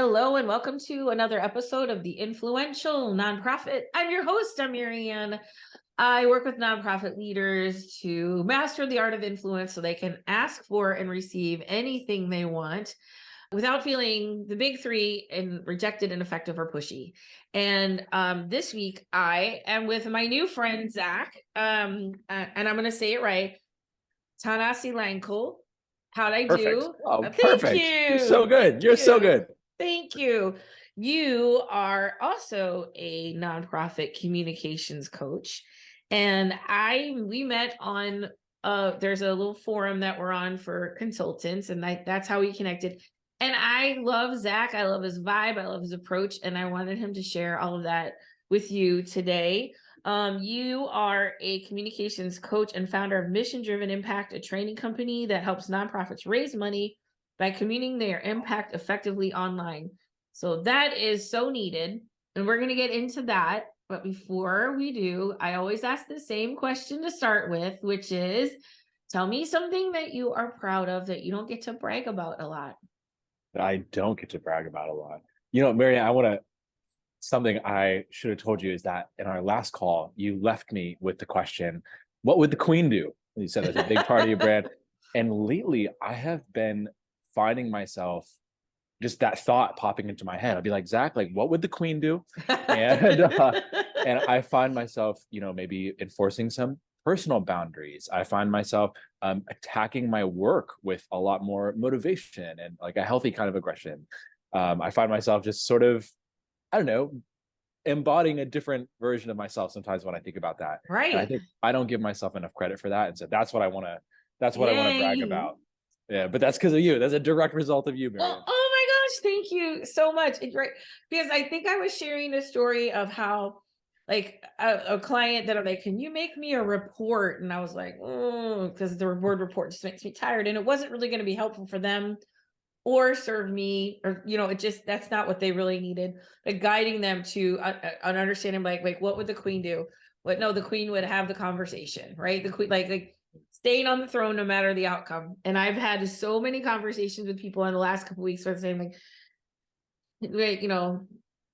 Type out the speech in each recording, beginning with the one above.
Hello and welcome to another episode of the Influential Nonprofit. I'm your host, I'm Marianne. I work with nonprofit leaders to master the art of influence so they can ask for and receive anything they want without feeling the big three and rejected, ineffective, or pushy. And this week I am with my new friend, Zach, and I'm going to say it right, Thanasilangkul. How'd I Perfect. do? Oh, Thank perfect. you. You're so good. Thank You're so you. good. Thank you. You are also a nonprofit communications coach. And we met on there's a little forum that we're on for consultants, and that's how we connected. And I love Zach. I love his vibe. I love his approach. And I wanted him to share all of that with you today. You are a communications coach and founder of Mission Driven Impact, a training company that helps nonprofits raise money by communicating their impact effectively online. So that is so needed. And we're going to get into that. But before we do, I always ask the same question to start with, which is, tell me something that you are proud of that you don't get to brag about a lot. I don't get to brag about a lot. Mary, something I should have told you is that in our last call, you left me with the question, what would the queen do? And you said that's a big part of your brand. And lately, I have been finding myself just that thought popping into my head. I'll be like, Zach, like, what would the queen do? And I find myself, maybe enforcing some personal boundaries. I find myself attacking my work with a lot more motivation and like a healthy kind of aggression. I find myself just sort of, I don't know, embodying a different version of myself sometimes when I think about that. And I Right. think I don't give myself enough credit for that. And so that's what I want to brag Yay. about. Yeah, but that's because of you. That's a direct result of you, Marianne. Oh my gosh, thank you so much. It's right, because I think I was sharing a story of how like a client that I'm like, can you make me a report? And I was like, oh, because the word report just makes me tired. And it wasn't really going to be helpful for them or serve me, or it just, that's not what they really needed. But guiding them to an understanding, like what would the queen do? What No, the queen would have the conversation, right? The queen, like staying on the throne no matter the outcome. And I've had so many conversations with people in the last couple of weeks where they're saying like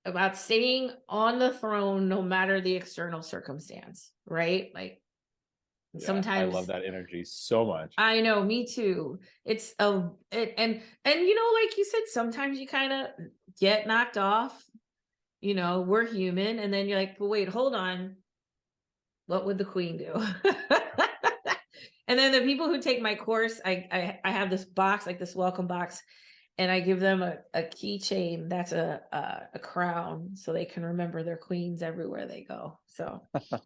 about staying on the throne no matter the external circumstance, right? Like Yeah, I love sometimes, that energy so much. I know, me too. It's and like you said, sometimes you kind of get knocked off. We're human, and then you're like, "But wait, hold on. What would the queen do?" And then the people who take my course, I have this box, like this welcome box, and I give them a keychain that's a crown, so they can remember their queens everywhere they go. So I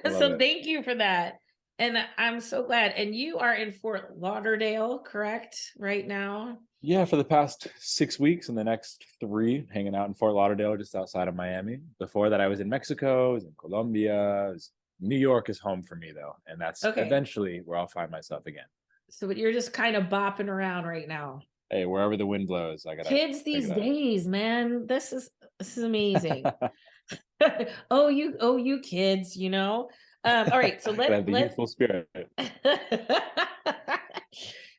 love so it. thank you for that. And I'm so glad. And you are in Fort Lauderdale, correct? Right now? Yeah, for the past 6 weeks and the next three, hanging out in Fort Lauderdale, just outside of Miami. Before that, I was in Mexico, I was in Colombia. New York is home for me, though. And that's Okay. eventually where I'll find myself again. So but you're just kind of bopping around right now. Hey, wherever the wind blows, I gotta Kids pick these it up. days, man. This is amazing. Oh, you kids, All right, so Gotta have the let youthful spirit.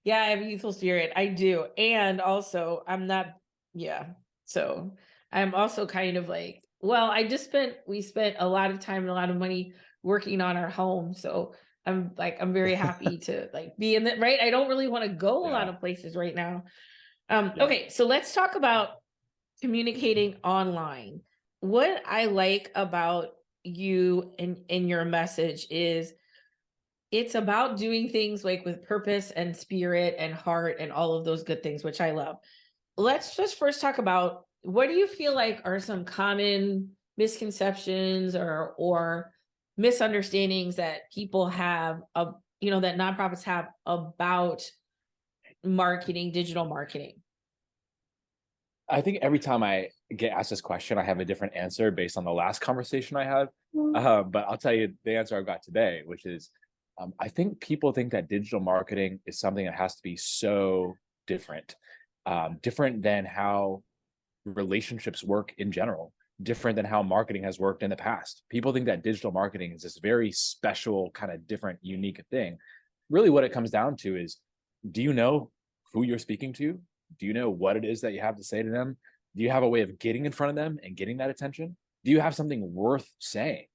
yeah, I have a youthful spirit. I do. And also I'm not, yeah. So I'm also kind of like, well, we spent a lot of time and a lot of money working on our home. So I'm very happy to like be in that, right? I don't really want to go a lot Yeah, of places right now. yeah. Okay, so let's talk about communicating online. What I like about you and in your message is it's about doing things like with purpose and spirit and heart and all of those good things, which I love. Let's just first talk about, what do you feel like are some common misconceptions or misunderstandings that people have of, that nonprofits have about marketing, digital marketing? I think every time I get asked this question, I have a different answer based on the last conversation I had. But I'll tell you the answer I've got today, which is I think people think that digital marketing is something that has to be so different, different than how relationships work in general, different than how marketing has worked in the past. People think that digital marketing is this very special, kind of different, unique thing. Really, what it comes down to is, do you know who you're speaking to? Do you know what it is that you have to say to them? Do you have a way of getting in front of them and getting that attention? Do you have something worth saying?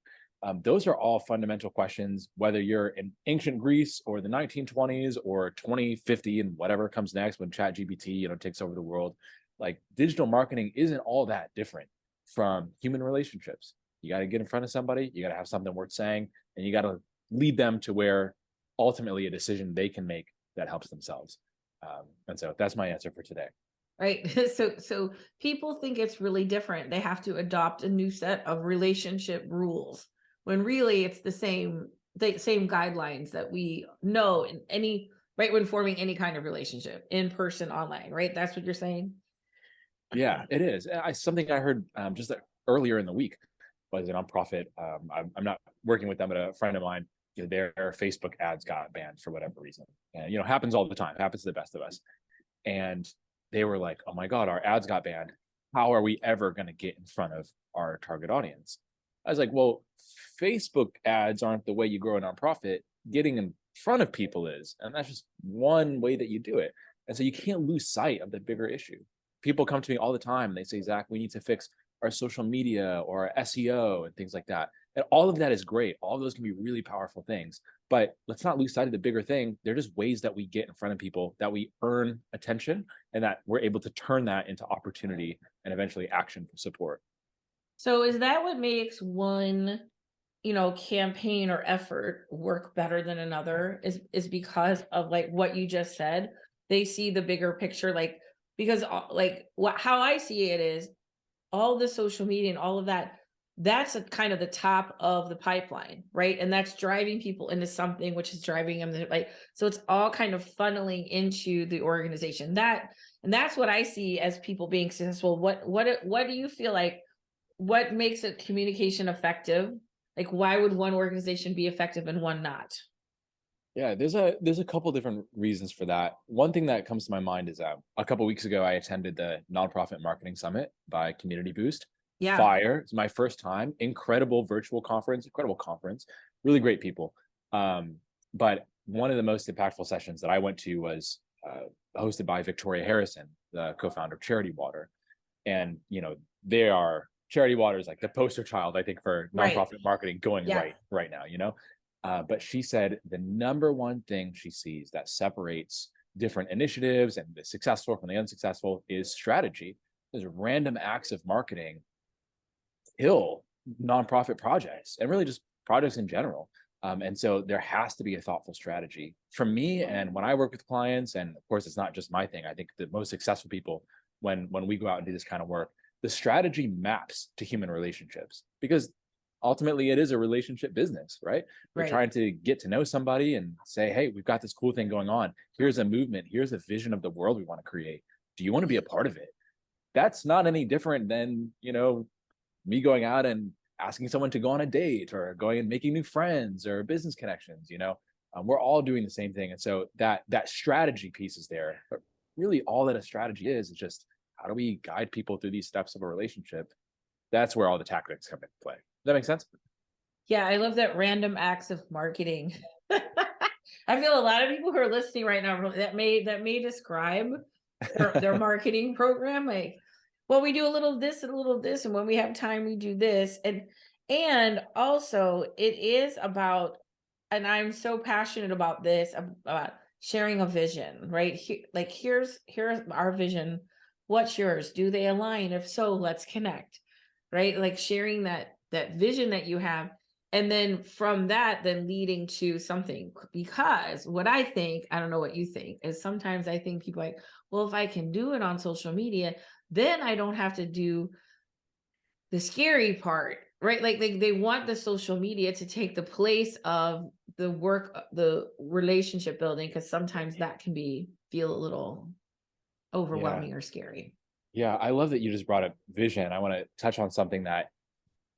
Those are all fundamental questions, whether you're in ancient Greece or the 1920s or 2050 and whatever comes next when ChatGPT, takes over the world. Like, digital marketing isn't all that different from human relationships. You got to get in front of somebody, you got to have something worth saying, and you got to lead them to where ultimately a decision they can make that helps themselves. And so that's my answer for today. Right. So people think it's really different. They have to adopt a new set of relationship rules when really it's the same guidelines that we know in any right when forming any kind of relationship, in person, online, right? That's what you're saying. Yeah, it is. Something I heard just earlier in the week was a nonprofit. I'm not working with them, but a friend of mine, their Facebook ads got banned for whatever reason. And, happens all the time, happens to the best of us. And they were like, oh my God, our ads got banned. How are we ever going to get in front of our target audience? I was like, well, Facebook ads aren't the way you grow a nonprofit. Getting in front of people is. And that's just one way that you do it. And so you can't lose sight of the bigger issue. People come to me all the time and they say, Zach, we need to fix our social media or our SEO and things like that. And all of that is great. All of those can be really powerful things. But let's not lose sight of the bigger thing. They're just ways that we get in front of people, that we earn attention, and that we're able to turn that into opportunity and eventually action for support. So is that what makes one, campaign or effort work better than another, is because of like what you just said? They see the bigger picture, like because like how I see it is all the social media and all of that, that's a kind of the top of the pipeline, right? And that's driving people into something, which is driving them to, like, so it's all kind of funneling into the organization. And that's what I see as people being successful. What do you feel like, what makes a communication effective? Like, why would one organization be effective and one not? Yeah, there's a couple different reasons for that. One thing that comes to my mind is a couple weeks ago I attended the Nonprofit Marketing Summit by Community Boost. Yeah. Fire, it's my first time. Incredible virtual conference, incredible conference, really great people. But one of the most impactful sessions that I went to was hosted by Victoria Harrison, the co-founder of Charity Water, and they are Charity Water is like the poster child, I think, for Right. nonprofit marketing going Yeah. right now. But she said the number one thing she sees that separates different initiatives and the successful from the unsuccessful is strategy. There's random acts of marketing kill nonprofit projects and really just projects in general. And so there has to be a thoughtful strategy for me. And when I work with clients, and of course, it's not just my thing. I think the most successful people, when we go out and do this kind of work, the strategy maps to human relationships, because ultimately it is a relationship business, right? We're Right. trying to get to know somebody and say, hey, we've got this cool thing going on. Here's a movement. Here's a vision of the world we want to create. Do you want to be a part of it? That's not any different than, me going out and asking someone to go on a date or going and making new friends or business connections. We're all doing the same thing. And so that strategy piece is there. But really all that a strategy is just how do we guide people through these steps of a relationship? That's where all the tactics come into play. Does that make sense? Yeah, I love that, random acts of marketing. I feel a lot of people who are listening right now that may describe their marketing program. Like, well, we do a little this and a little this, and when we have time, we do this. And also it is about, and I'm so passionate about this, about sharing a vision, right? Like, here's our vision. What's yours? Do they align? If so, let's connect. Right? Like sharing that vision that you have, and then from that then leading to something. Because what I think, I don't know what you think, is sometimes I think people like, well, if I can do it on social media, then I don't have to do the scary part, right? Like they want the social media to take the place of the work, the relationship building, because sometimes that can feel a little Yeah. overwhelming or scary. Yeah. I love that you just brought up vision. I want to touch on something that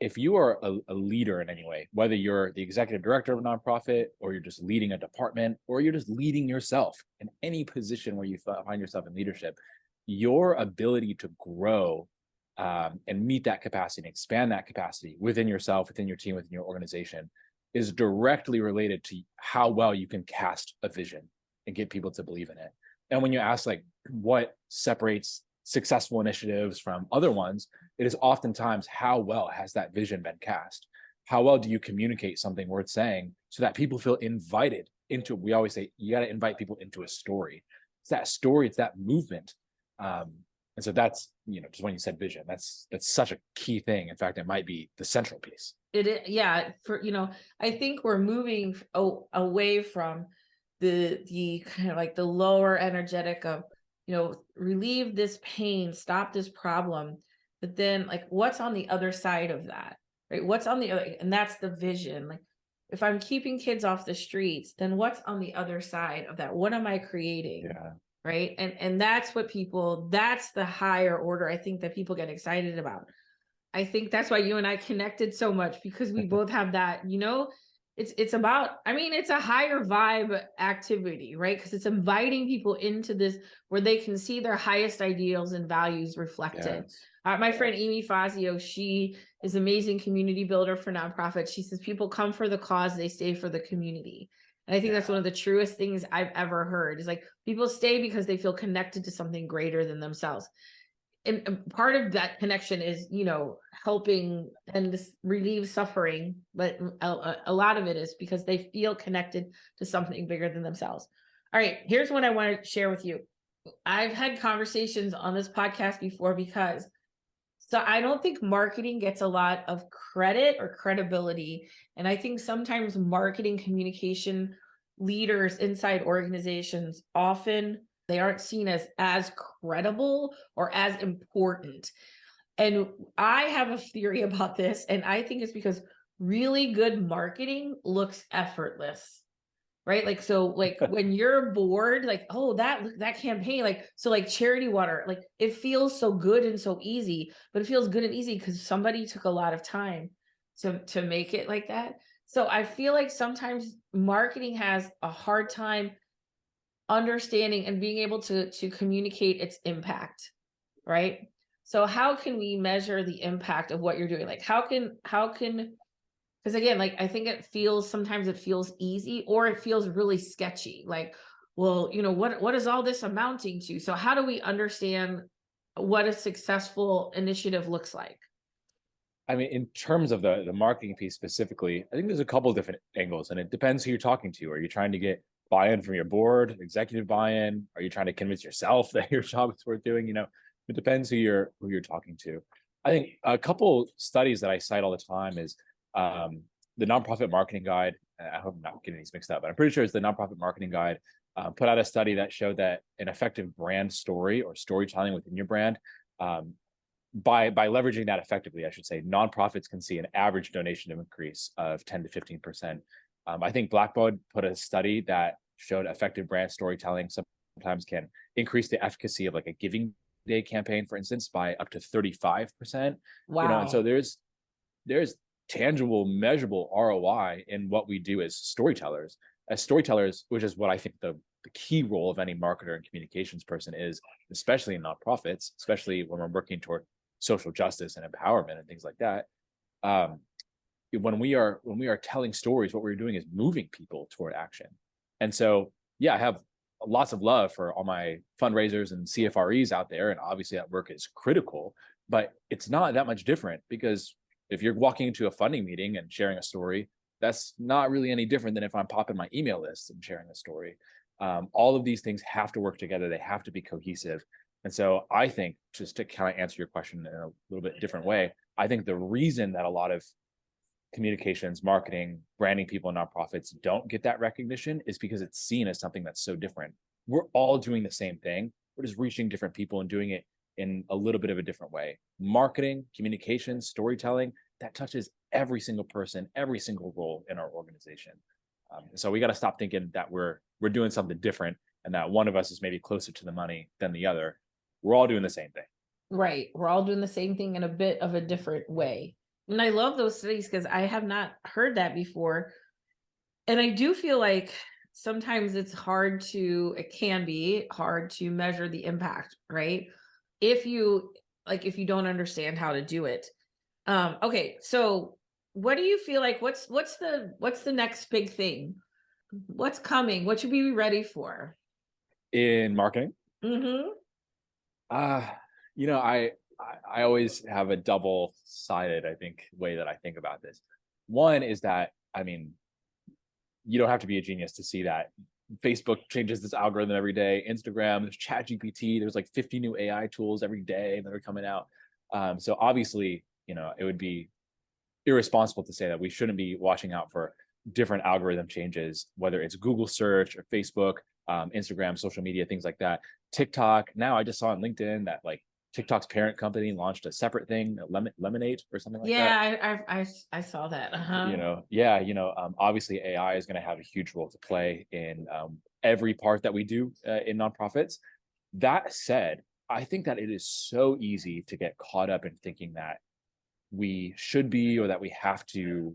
if you are a leader in any way, whether you're the executive director of a nonprofit or you're just leading a department or you're just leading yourself in any position where you find yourself in leadership, your ability to grow and meet that capacity and expand that capacity within yourself, within your team, within your organization is directly related to how well you can cast a vision and get people to believe in it. And when you ask like what separates successful initiatives, from other ones, it is oftentimes how well has that vision been cast? How well do you communicate something worth saying so that people feel invited into, we always say you got to invite people into a story. It's that story, it's that movement. And so that's, just when you said vision, that's such a key thing. In fact, it might be the central piece. Yeah, I think we're moving away from the kind of like the lower energetic of, relieve this pain, stop this problem. But then like what's on the other side of that? Right? What's on the other, and that's the vision. Like if I'm keeping kids off the streets, then what's on the other side of that? What am I creating? Yeah. Right. And that's the higher order I think that people get excited about. I think that's why you and I connected so much, because we both have that, it's about, I mean, it's a higher vibe activity, right? Because it's inviting people into this where they can see their highest ideals and values reflected. Yes. My friend Amy Fazio, she is an amazing community builder for nonprofits. She says people come for the cause, they stay for the community. And I think that's one of the truest things I've ever heard, is like people stay because they feel connected to something greater than themselves. And part of that connection is, helping and relieve suffering, but a lot of it is because they feel connected to something bigger than themselves. All right, here's what I want to share with you. I've had conversations on this podcast before, because so I don't think marketing gets a lot of credit or credibility. And I think sometimes marketing communication leaders inside organizations, often they aren't seen as credible or as important. And I have a theory about this, and I think it's because really good marketing looks effortless. Right. Like, so like when you're bored, like, oh, that campaign, like, so like charity water, like it feels so good and so easy, but it feels good and easy because somebody took a lot of time to make it like that. So I feel like sometimes marketing has a hard time understanding and being able to communicate its impact. Right. So how can we measure the impact of what you're doing? Like how can because again, like I think sometimes it feels easy, or it feels really sketchy. Like, well, what is all this amounting to? So how do we understand what a successful initiative looks like? I mean, in terms of the marketing piece specifically, I think there's a couple of different angles, and it depends who you're talking to. Are you trying to get buy-in from your board, executive buy-in? Are you trying to convince yourself that your job is worth doing? It depends who you're talking to. I think a couple studies that I cite all the time is the Nonprofit Marketing Guide. I hope I'm not getting these mixed up, but I'm pretty sure it's the Nonprofit Marketing Guide. Put out a study that showed that an effective brand story or storytelling within your brand, by leveraging that effectively, I should say, nonprofits can see an average donation increase of 10 to 15%. I think Blackbaud put a study that showed effective brand storytelling sometimes can increase the efficacy of like a Giving Day campaign, for instance, by up to 35%. And so Wow. there's tangible, measurable ROI in what we do as storytellers. As storytellers, which is what I think the key role of any marketer and communications person is, especially in nonprofits, especially when we're working toward social justice and empowerment and things like that. When we are telling stories, what we're doing is moving people toward action. And so, yeah, I have lots of love for all my fundraisers and CFREs out there, and obviously that work is critical. But it's not that much different, because if you're walking into a funding meeting and sharing a story, that's not really any different than if I'm popping my email list and sharing a story. All of these things have to work together. They have to be cohesive. And so I think, just to kind of answer your question in a little bit different way, I think the reason that a lot of communications, marketing, branding people in nonprofits don't get that recognition is because it's seen as something that's so different. We're all doing the same thing. We're just reaching different people and doing it in a little bit of a different way. Marketing, communications, storytelling, that touches every single person, every single role in our organization. So we got to stop thinking that we're doing something different and that one of us is maybe closer to the money than the other. We're all doing the same thing. Right. We're all doing the same thing in a bit of a different way. And I love those studies because I have not heard that before. And I do feel like sometimes it can be hard to measure the impact, right? If you don't understand how to do it. Okay, so what do you feel like what's the next big thing? What's coming? What should we be ready for? In marketing, Mm-hmm. uh, I always have a double-sided, I think, way that I think about this. One is that, I mean, you don't have to be a genius to see that Facebook changes this algorithm every day. Instagram, there's Chat GPT, there's like 50 new AI tools every day that are coming out. So obviously, it would be irresponsible to say that we shouldn't be watching out for different algorithm changes, whether it's Google search or Facebook, Instagram, social media, things like that. TikTok. Now I just saw on LinkedIn that like TikTok's parent company launched a separate thing, Lemonade or something like that. Yeah, I saw that. Uh-huh. Yeah, obviously AI is going to have a huge role to play in every part that we do in nonprofits. That said, I think that it is so easy to get caught up in thinking that we should be or that we have to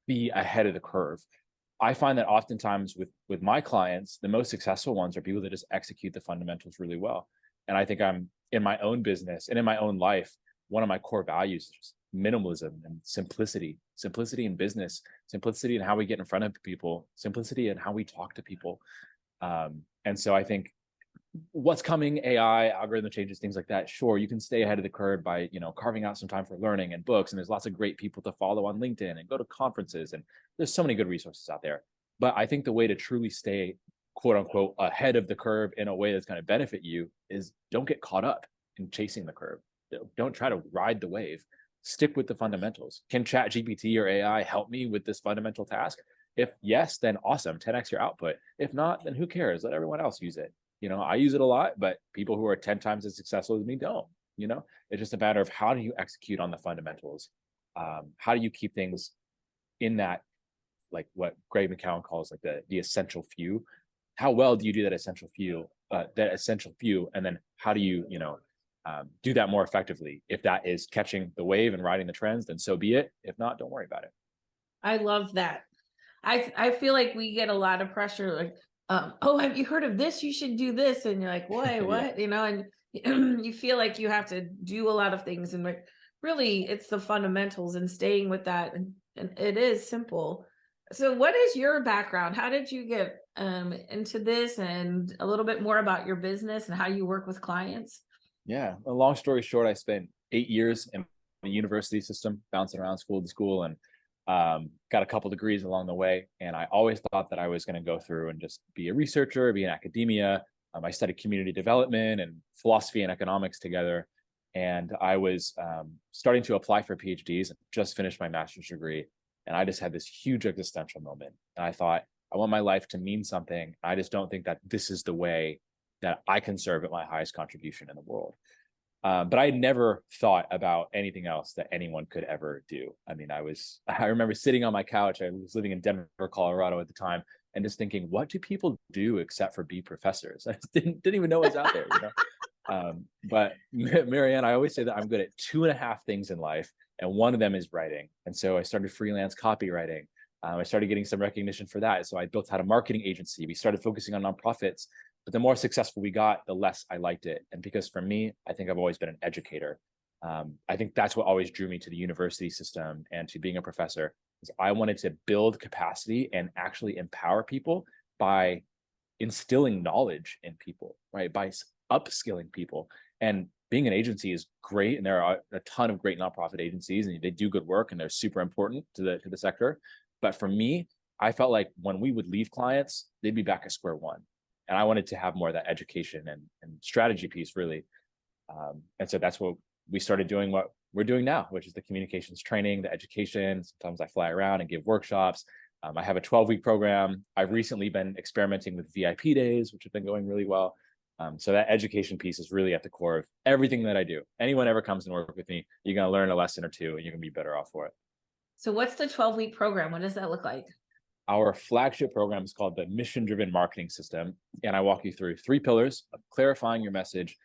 be ahead of the curve. I find that oftentimes with my clients, the most successful ones are people that just execute the fundamentals really well. And I think I'm in my own business and in my own life, one of my core values is just minimalism and simplicity in business, simplicity in how we get in front of people, simplicity in how we talk to people. And so I think what's coming, AI, algorithm changes, things like that. Sure, you can stay ahead of the curve by, carving out some time for learning and books. And there's lots of great people to follow on LinkedIn and go to conferences. And there's so many good resources out there. But I think the way to truly stay, quote unquote, ahead of the curve in a way that's going to benefit you is don't get caught up in chasing the curve. Don't try to ride the wave. Stick with the fundamentals. Can Chat GPT or AI help me with this fundamental task? If yes, then awesome, 10x your output. If not, then who cares? Let everyone else use it. I use it a lot, but people who are 10 times as successful as me don't. It's just a matter of how do you execute on the fundamentals? How do you keep things in that, like what Greg McCowan calls like the essential few? How well do you do that essential few? And then how do you do that more effectively? If that is catching the wave and riding the trends, then so be it. If not, don't worry about it. I love that. I feel like we get a lot of pressure, like, oh, have you heard of this? You should do this. And you're like, why, Yeah. what? And you feel like you have to do a lot of things. And like, really, it's the fundamentals and staying with that. And it is simple. So what is your background? How did you get into this, and a little bit more about your business and how you work with clients? Yeah. A long story short, I spent 8 years in the university system, bouncing around school to school, and got a couple degrees along the way. And I always thought that I was going to go through and just be a researcher, be in academia. I studied community development and philosophy and economics together. And I was starting to apply for PhDs and just finished my master's degree. And I just had this huge existential moment. And I thought, I want my life to mean something. I just don't think that this is the way that I can serve at my highest contribution in the world. But I had never thought about anything else that anyone could ever do. I mean, I remember sitting on my couch. I was living in Denver, Colorado at the time, and just thinking, what do people do except for be professors? I just didn't even know what's out there. But Marianne, I always say that I'm good at 2.5 things in life, and one of them is writing. And so I started freelance copywriting. I started getting some recognition for that. So I built out a marketing agency. We started focusing on nonprofits. But the more successful we got, the less I liked it. And because for me, I think I've always been an educator. I think that's what always drew me to the university system and to being a professor. Is I wanted to build capacity and actually empower people by instilling knowledge in people, right? By upskilling people. And being an agency is great, and there are a ton of great nonprofit agencies, and they do good work, and they're super important to the sector. But for me, I felt like when we would leave clients, they'd be back at square one. And I wanted to have more of that education and strategy piece, really. And so that's what we started doing, what we're doing now, which is the communications training, the education. Sometimes I fly around and give workshops. I have a 12-week program. I've recently been experimenting with VIP days, which have been going really well. So that education piece is really at the core of everything that I do. Anyone ever comes and work with me, you're going to learn a lesson or two, and you're going to be better off for it. So what's the 12-week program? What does that look like? Our flagship program is called the Mission Driven Marketing System. And I walk you through 3 pillars of clarifying your message,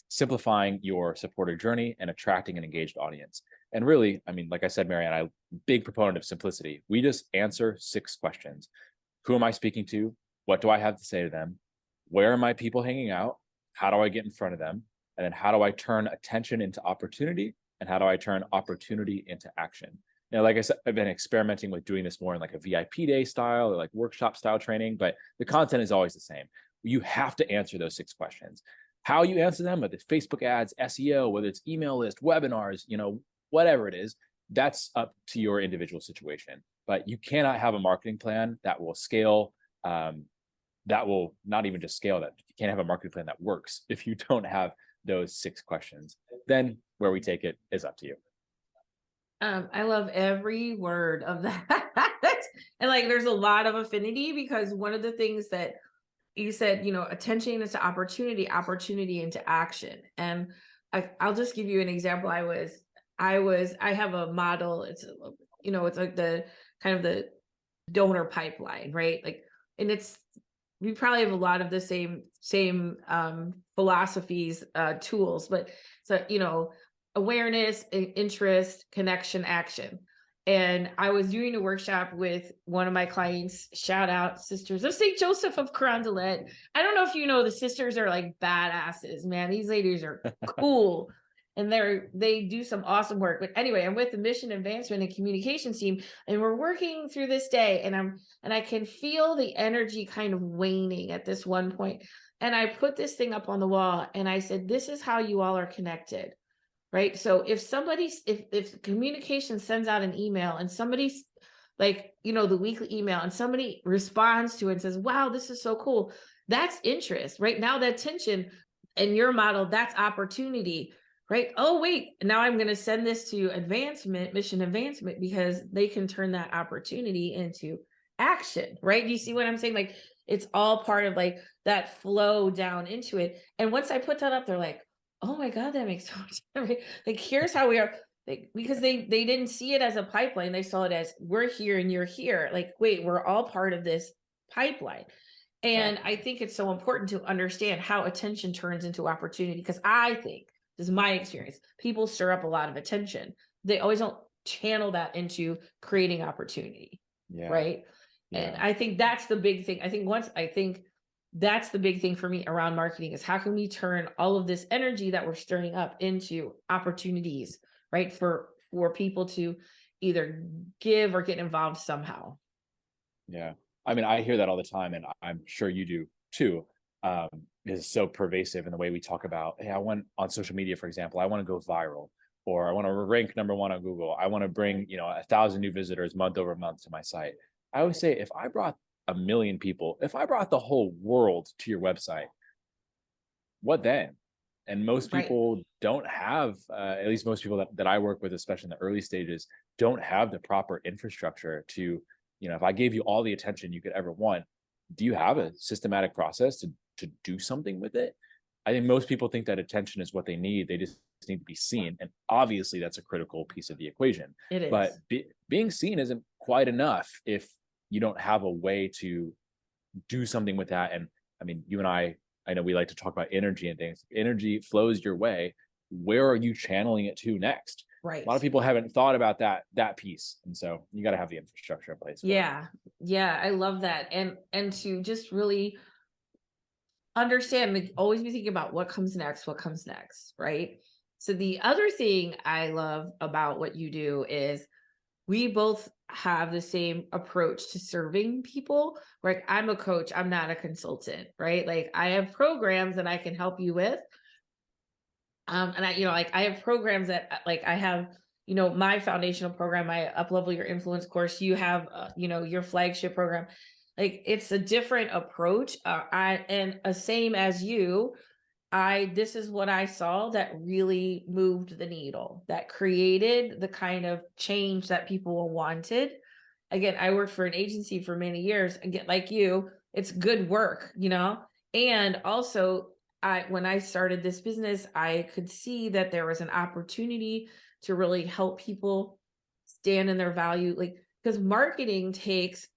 simplifying your supporter journey, and attracting an engaged audience. And really, I mean, like I said, Marianne, I'm a big proponent of simplicity. We just answer 6 questions. Who am I speaking to? What do I have to say to them? Where are my people hanging out? How do I get in front of them? And then how do I turn attention into opportunity? And how do I turn opportunity into action? Like I said, I've been experimenting with doing this more in like a VIP day style or like workshop style training, but the content is always the same. You have to answer those 6 questions. How you answer them, whether it's Facebook ads, SEO, whether it's email list, webinars, whatever it is, that's up to your individual situation. But you cannot have a marketing plan that will scale, that will not even just scale, that you can't have a marketing plan that works if you don't have those 6 questions. Then where we take it is up to you. I love every word of that. And like there's a lot of affinity, because one of the things that you said, attention into opportunity, opportunity into action. And I'll just give you an example. I have a model. It's like the kind of the donor pipeline, right? Like, and we probably have a lot of the same philosophies, tools, but so, awareness, interest, connection, action. And I was doing a workshop with one of my clients, shout out Sisters of St. Joseph of Carondelet. I don't know if you know, the sisters are like badasses, man. These ladies are cool. And they do some awesome work. But anyway, I'm with the mission advancement and communications team, and we're working through this day. And I can feel the energy kind of waning at this one point. And I put this thing up on the wall and I said, this is how you all are connected. Right. So if communication sends out an email and somebody's like, the weekly email, and somebody responds to it and says, wow, this is so cool. That's interest, right? Now that tension in your model, that's opportunity, right? Oh, wait, now I'm going to send this to mission advancement, because they can turn that opportunity into action, right? Do you see what I'm saying? Like, it's all part of like that flow down into it. And once I put that up, they're like, oh my God, that makes so much sense. Like, here's how we are. Because they didn't see it as a pipeline. They saw it as, we're here and you're here. Like, wait, we're all part of this pipeline. And I think it's so important to understand how attention turns into opportunity, because I think, this is my experience, people stir up a lot of attention. They always don't channel that into creating opportunity. Yeah. Right. And I think that's the big thing. I think that's the big thing for me around marketing, is how can we turn all of this energy that we're stirring up into opportunities, right? For people to either give or get involved somehow. Yeah. I mean, I hear that all the time, and I'm sure you do too. Is so pervasive in the way we talk about, hey, I want on social media, for example, I want to go viral, or I want to rank #1 on Google. I want to bring, 1,000 new visitors month over month to my site. I always say, if I brought 1 million people, if I brought the whole world to your website, what then? And most Right. people don't have, at least most people that I work with, especially in the early stages, don't have the proper infrastructure to, if I gave you all the attention you could ever want, do you have a systematic process to do something with it? I think most people think that attention is what they need. They just need to be seen. And obviously that's a critical piece of the equation. It But is. being seen isn't quite enough if you don't have a way to do something with that. And I mean, you and I know we like to talk about energy and things. Energy flows your way. Where are you channeling it to next? Right. A lot of people haven't thought about that piece. And so you got to have the infrastructure in place. Yeah. Yeah. I love that. And to just really understand, like, always be thinking about what comes next, right? So the other thing I love about what you do is we both have the same approach to serving people. Like, I'm a coach, I'm not a consultant, right? Like, I have programs that I can help you with. And I have programs that like I have, my foundational program, my up level your influence course, you have, your flagship program. Like, it's a different approach. Same as you, this is what I saw that really moved the needle, that created the kind of change that people wanted. Again, I worked for an agency for many years. Again, like you, it's good work, and also when I started this business, I could see that there was an opportunity to really help people stand in their value. Like, because marketing takes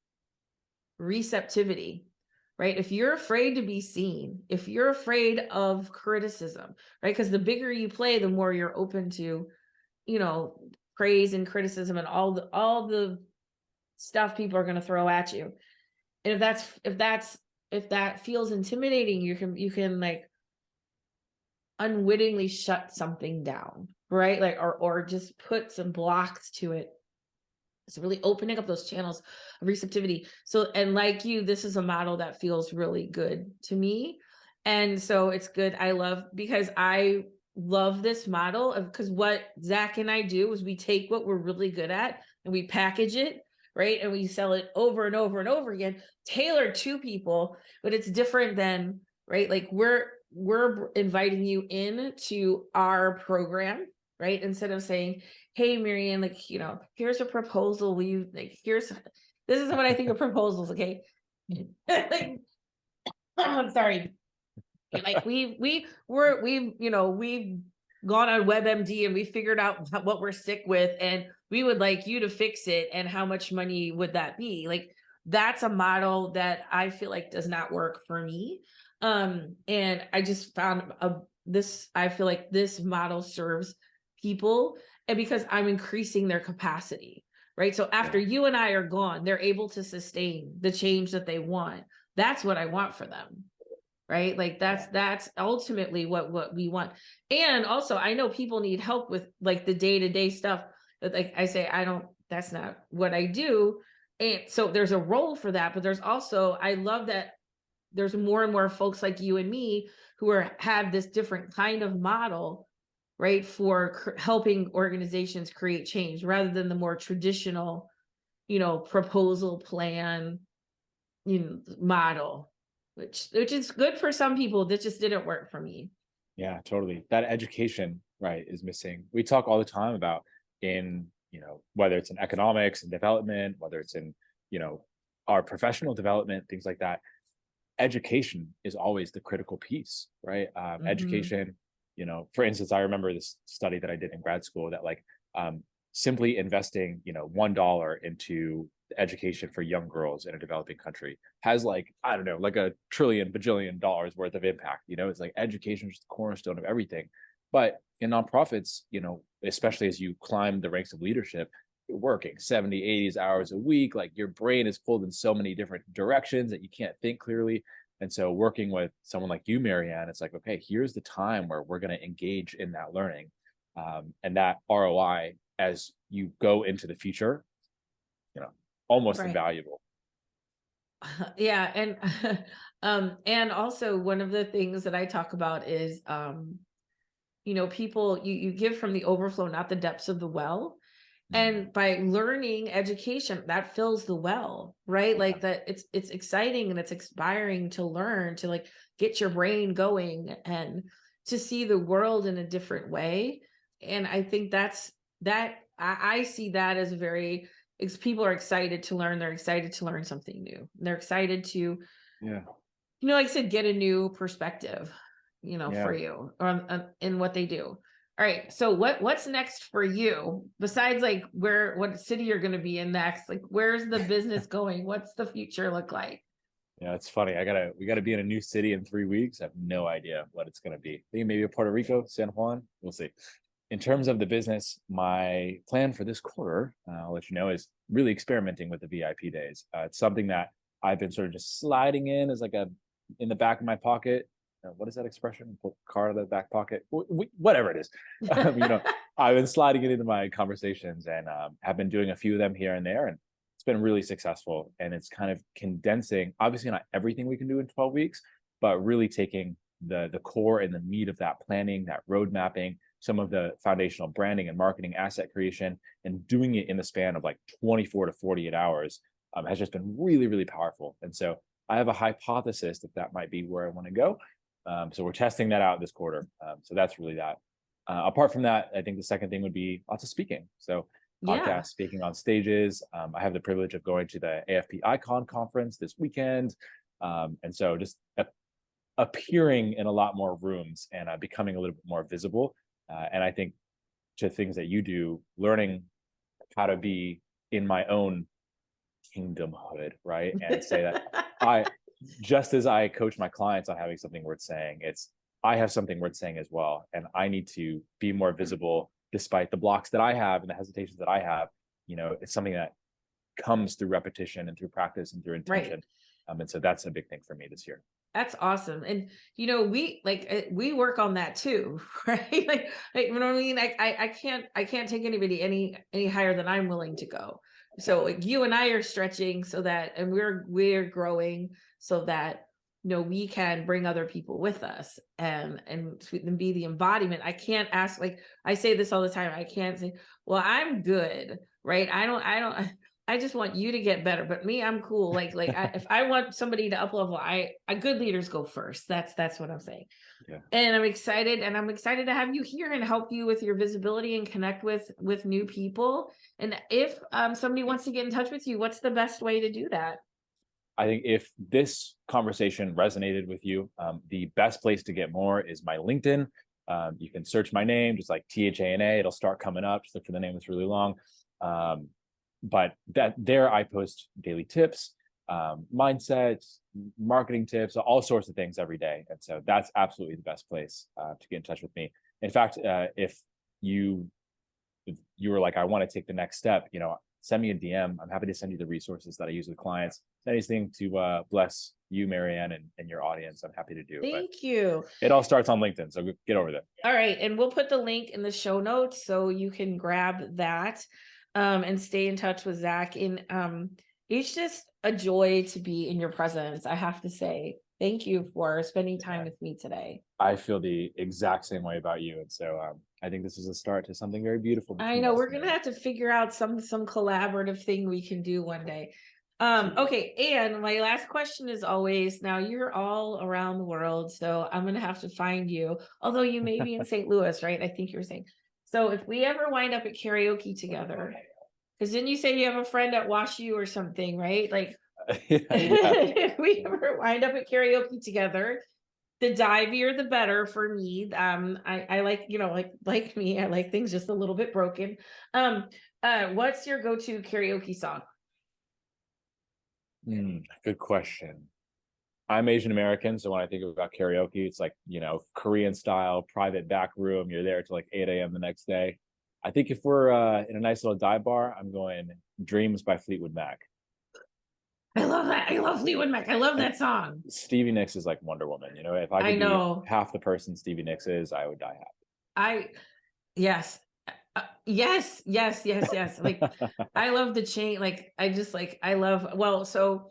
receptivity, right? If you're afraid to be seen, if you're afraid of criticism, right? Because the bigger you play, the more you're open to, praise and criticism and all the stuff people are going to throw at you. And if that feels intimidating, you can like unwittingly shut something down, right? Like, or just put some blocks to it. So really opening up those channels of receptivity. So, and like you, this is a model that feels really good to me. And so it's good. Because I love this model of, because what Zach and I do is we take what we're really good at and we package it, right? And we sell it over and over and over again, tailored to people, but it's different than, right? Like we're inviting you in to our program, right? Instead of saying, hey, Marianne, like, here's a proposal. This is what I think of proposals, okay? Like, I'm sorry. Like we've gone on WebMD and we figured out what we're sick with, and we would like you to fix it. And how much money would that be? Like, that's a model that I feel like does not work for me. And I just found I feel like this model serves people, and because I'm increasing their capacity, right? So after Yeah. you and I are gone, they're able to sustain the change that they want. That's what I want for them, right? Like Yeah. that's ultimately what we want. And also, I know people need help with like the day-to-day stuff, but like I say, that's not what I do. And so there's a role for that, but there's also, I love that there's more and more folks like you and me who have this different kind of model, right, for helping organizations create change rather than the more traditional, proposal plan, model, which is good for some people. That just didn't work for me. Yeah, totally. That education, right, is missing. We talk all the time about whether it's in economics and development, whether it's in, you know, our professional development, things like that. Education is always the critical piece, right? Hmm. Education, for instance, I remember this study that I did in grad school that like simply investing, $1 into education for young girls in a developing country has like, I don't know, like a trillion bajillion dollars worth of impact. It's like education is the cornerstone of everything. But in nonprofits, especially as you climb the ranks of leadership, you're working 70, 80 hours a week. Like your brain is pulled in so many different directions that you can't think clearly. And so working with someone like you, Marianne, it's like, okay, here's the time where we're going to engage in that learning. And that ROI as you go into the future, you know, almost Right. invaluable. Yeah. And also one of the things that I talk about is, people, you give from the overflow, not the depths of the well. Mm, And by learning education, that fills the well, right? yeah. Like that, it's exciting and it's inspiring to learn, to like get your brain going and to see the world in a different way. And I think I see that as people are excited to learn. They're excited to learn something new. They're excited to, Yeah. like I said, get a new perspective, for Yeah. you in what they do. All right. So what's next for you besides like what city you're going to be in next? Like, where's the business going? What's the future look like? Yeah, it's funny. We gotta be in a new city in 3 weeks. I have no idea what it's gonna be. I think maybe Puerto Rico, San Juan. We'll see. In terms of the business, my plan for this quarter, I'll let you know, is really experimenting with the VIP days. It's something that I've been sort of just sliding in as like a in the back of my pocket. What is that expression? Put car in the back pocket. Whatever it is, I've been sliding it into my conversations and have been doing a few of them here and there, and it's been really successful. And it's kind of condensing, obviously not everything we can do in 12 weeks, but really taking the core and the meat of that planning, that road mapping, some of the foundational branding and marketing asset creation, and doing it in the span of like 24 to 48 hours has just been really, really powerful. And so I have a hypothesis that might be where I want to go. So we're testing that out this quarter. So that's really that. Apart from that, I think the second thing would be lots of speaking. So Yeah. podcast, speaking on stages. I have the privilege of going to the AFP Icon conference this weekend. And so just appearing in a lot more rooms and becoming a little bit more visible. And I think to things that you do, learning how to be in my own kingdomhood, right? And say that I, just as I coach my clients on having something worth saying, I have something worth saying as well. And I need to be more visible despite the blocks that I have and the hesitations that I have. It's something that comes through repetition and through practice and through Right. intention. And so that's a big thing for me this year. That's awesome. And we work on that too, right? Like, you know what I mean? I can't take anybody any higher than I'm willing to go. Yeah. So like you and I are stretching so that, and we're growing so that we can bring other people with us and be the embodiment. I can't ask, like I say this all the time, I can't say, well, I'm good, right? I just want you to get better, but me, I'm cool. If I want somebody to up level, good leaders go first. That's what I'm saying. Yeah. And I'm excited to have you here and help you with your visibility and connect with new people. And if somebody wants to get in touch with you, what's the best way to do that? I think if this conversation resonated with you, the best place to get more is my LinkedIn. You can search my name, just like THANA. It'll start coming up. Just look for the name that's really long. But there I post daily tips, mindsets, marketing tips, all sorts of things every day. And so that's absolutely the best place to get in touch with me. In fact, if you were like, I want to take the next step, send me a DM. I'm happy to send you the resources that I use with clients. Anything to bless you, Marianne, and your audience, I'm happy to do. Thank you. It all starts on LinkedIn, so get over there. All right, and we'll put the link in the show notes so you can grab that and stay in touch with Zach. And it's just a joy to be in your presence, I have to say. Thank you for spending time with me today. I feel the exact same way about you, and so I think this is a start to something very beautiful. I know we're gonna have to figure out some collaborative thing we can do one day. Okay, and my last question is always, now you're all around the world, so I'm gonna have to find you, although you may be in St. Louis, right? I think you were saying. So if we ever wind up at karaoke together, because didn't you say you have a friend at WashU or something, right? Like if we ever wind up at karaoke together, the divier the better for me. I like, like me, I like things just a little bit broken. What's your go-to karaoke song? Good question. I'm Asian American, so when I think about karaoke, it's like, Korean style, private back room. You're there till like 8 a.m. the next day. I think if we're in a nice little dive bar, I'm going Dreams by Fleetwood Mac. I love that. I love Fleetwood Mac. I love that song. Stevie Nicks is like Wonder Woman. If I could be half the person Stevie Nicks is, I would die happy. Yes. Yes. Like, I love the chain. Like, so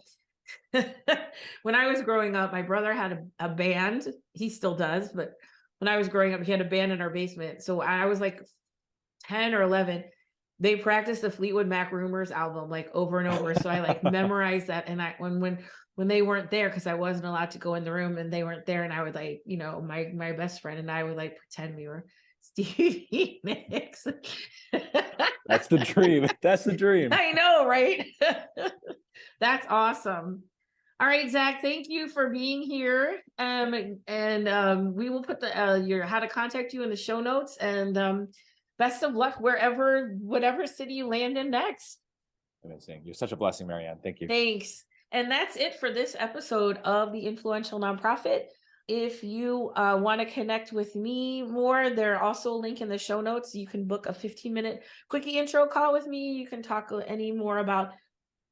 when I was growing up, my brother had a band. He still does, but when I was growing up, he had a band in our basement. So I was like 10 or 11. They practiced the Fleetwood Mac Rumors album like over and over. So I like memorized that. And when they weren't there, because I wasn't allowed to go in the room and they weren't there, and I would like, my best friend and I would like pretend we were Stevie Nicks. That's the dream. That's the dream. I know, right? That's awesome. All right, Zach, thank you for being here. We will put your how to contact you in the show notes, and best of luck whatever city you land in next. Amazing. You're such a blessing, Marianne. Thank you. Thanks. And that's it for this episode of The Influential Nonprofit. If you want to connect with me more, there's also a link in the show notes. You can book a 15-minute quickie intro call with me. You can talk any more about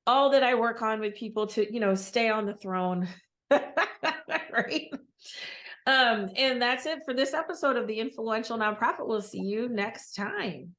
all that I work on with people to, stay on the throne. Right? And that's it for this episode of The Influential Nonprofit. We'll see you next time.